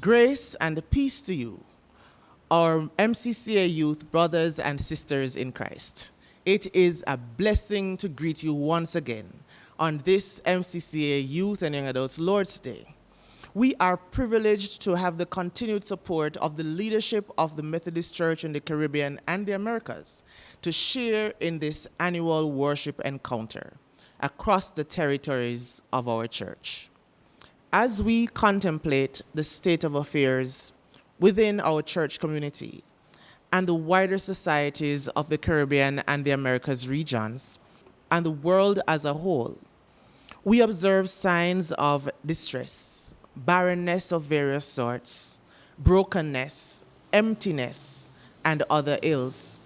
Grace and peace to you, our MCCA Youth brothers and sisters in Christ. It is a blessing to greet you once again on this MCCA Youth and Young Adults Lord's Day. We are privileged to have the continued support of the leadership of the Methodist Church in the Caribbean and the Americas to share in this annual worship encounter across the territories of our church. As we contemplate the state of affairs within our church community and the wider societies of the Caribbean and the Americas regions and the world as a whole, we observe signs of distress, barrenness of various sorts, brokenness, emptiness, and other ills.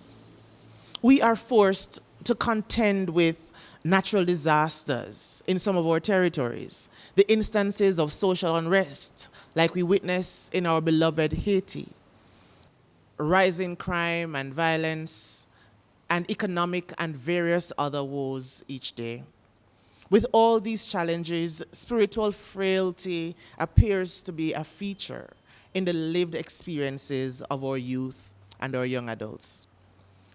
We are forced to contend with natural disasters in some of our territories, the instances of social unrest, like we witness in our beloved Haiti, rising crime and violence, and economic and various other woes each day. With all these challenges, spiritual frailty appears to be a feature in the lived experiences of our youth and our young adults.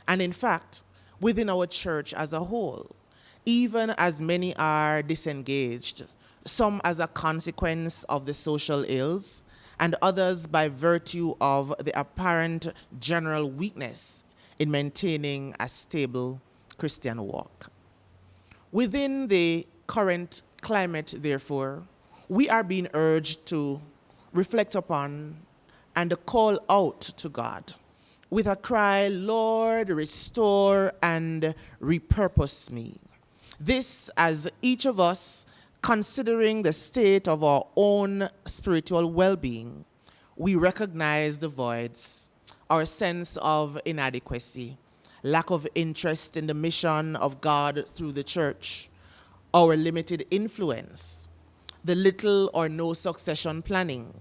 And in fact, within our church as a whole, even as many are disengaged, some as a consequence of the social ills, and others by virtue of the apparent general weakness in maintaining a stable Christian walk. Within the current climate, therefore, we are being urged to reflect upon and call out to God with a cry, Lord, restore and repurpose me. This, as each of us, considering the state of our own spiritual well-being, we recognize the voids, our sense of inadequacy, lack of interest in the mission of God through the church, our limited influence, the little or no succession planning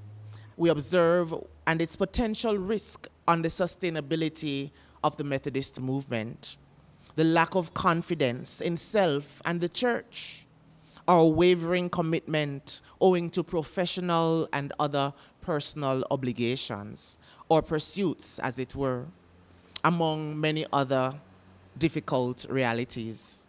we observe, and its potential risk on the sustainability of the Methodist movement, the lack of confidence in self and the church, our wavering commitment owing to professional and other personal obligations or pursuits, as it were, among many other difficult realities.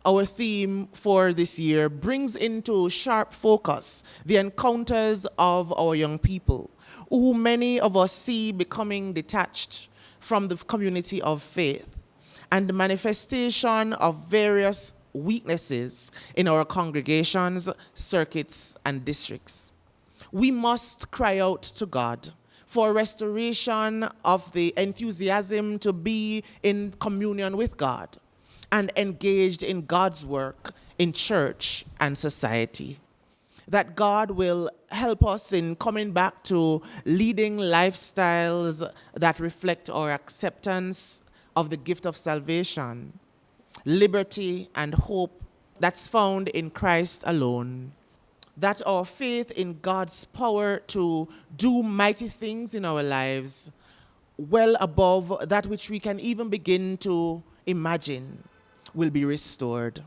Our theme for this year brings into sharp focus the encounters of our young people, who many of us see becoming detached from the community of faith, and the manifestation of various weaknesses in our congregations, circuits, and districts. We must cry out to God for restoration of the enthusiasm to be in communion with God and engaged in God's work in church and society. That God will help us in coming back to leading lifestyles that reflect our acceptance of the gift of salvation, liberty, and hope that's found in Christ alone. That our faith in God's power to do mighty things in our lives, well above that which we can even begin to imagine, will be restored.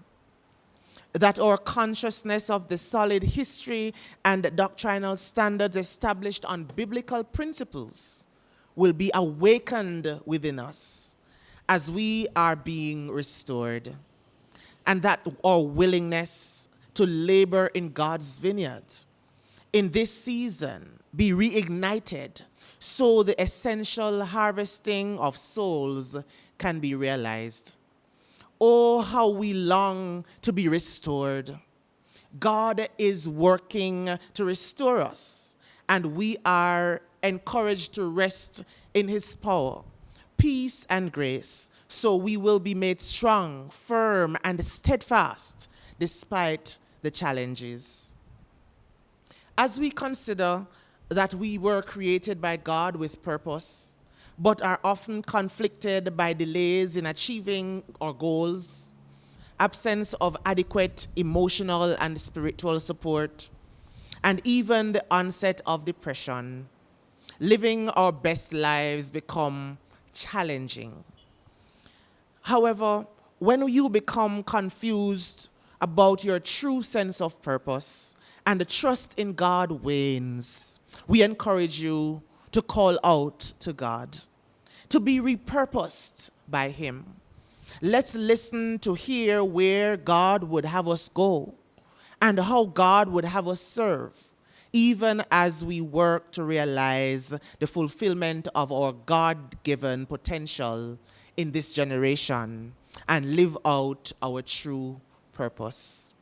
That our consciousness of the solid history and doctrinal standards established on biblical principles will be awakened within us as we are being restored, and that our willingness to labor in God's vineyard in this season be reignited so the essential harvesting of souls can be realized. Oh, how we long to be restored. God is working to restore us, and we are encouraged to rest in his power, peace, and grace, so we will be made strong, firm, and steadfast despite the challenges. As we consider that we were created by God with purpose, but are often conflicted by delays in achieving our goals, absence of adequate emotional and spiritual support, and even the onset of depression, living our best lives become challenging. However, when you become confused about your true sense of purpose and the trust in God wanes, we encourage you to call out to God, to be repurposed by Him. Let's listen to hear where God would have us go and how God would have us serve, even as we work to realize the fulfillment of our God-given potential in this generation and live out our true purpose.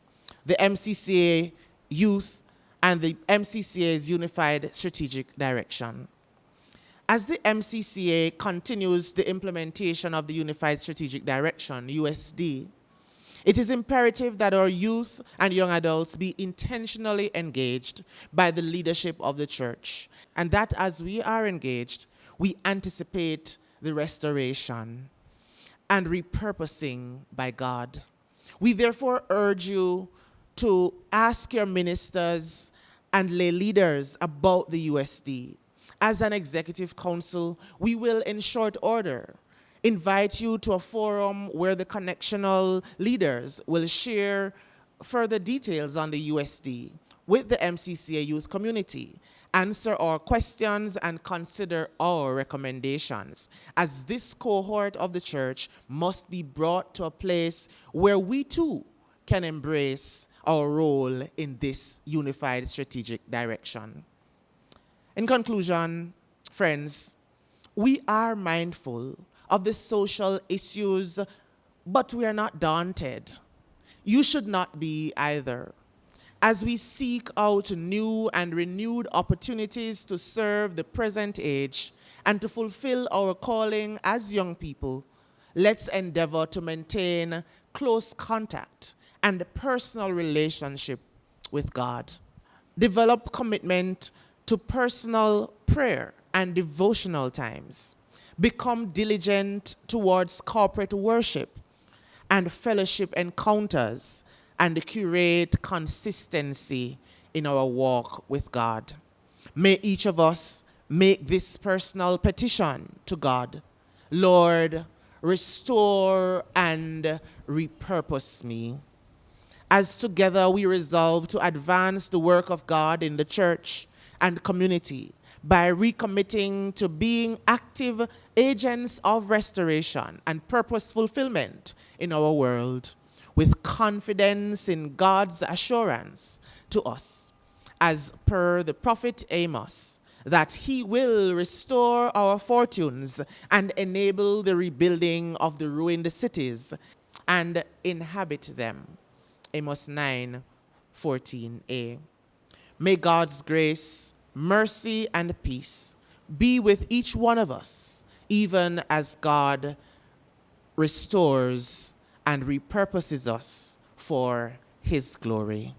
The MCCA Youth and the MCCA's Unified Strategic Direction. As the MCCA continues the implementation of the Unified Strategic Direction, USD, it is imperative that our youth and young adults be intentionally engaged by the leadership of the church, and that as we are engaged, we anticipate the restoration and repurposing by God. We therefore urge you to ask your ministers and lay leaders about the USD. As an executive council, we will, in short order, invite you to a forum where the connectional leaders will share further details on the USD with the MCCA youth community, answer our questions, and consider our recommendations, as this cohort of the church must be brought to a place where we too can embrace our role in this unified strategic direction. In conclusion, friends, we are mindful of the social issues, but we are not daunted. You should not be either. As we seek out new and renewed opportunities to serve the present age and to fulfill our calling as young people, let's endeavor to maintain close contact and personal relationship with God. Develop commitment to personal prayer and devotional times. Become diligent towards corporate worship and fellowship encounters, and curate consistency in our walk with God. May each of us make this personal petition to God. Lord, restore and repurpose me. As together we resolve to advance the work of God in the church and community by recommitting to being active agents of restoration and purpose fulfillment in our world, with confidence in God's assurance to us, as per the prophet Amos, that He will restore our fortunes and enable the rebuilding of the ruined cities and inhabit them. Amos 9:14a. May God's grace, mercy, and peace be with each one of us, even as God restores and repurposes us for His glory.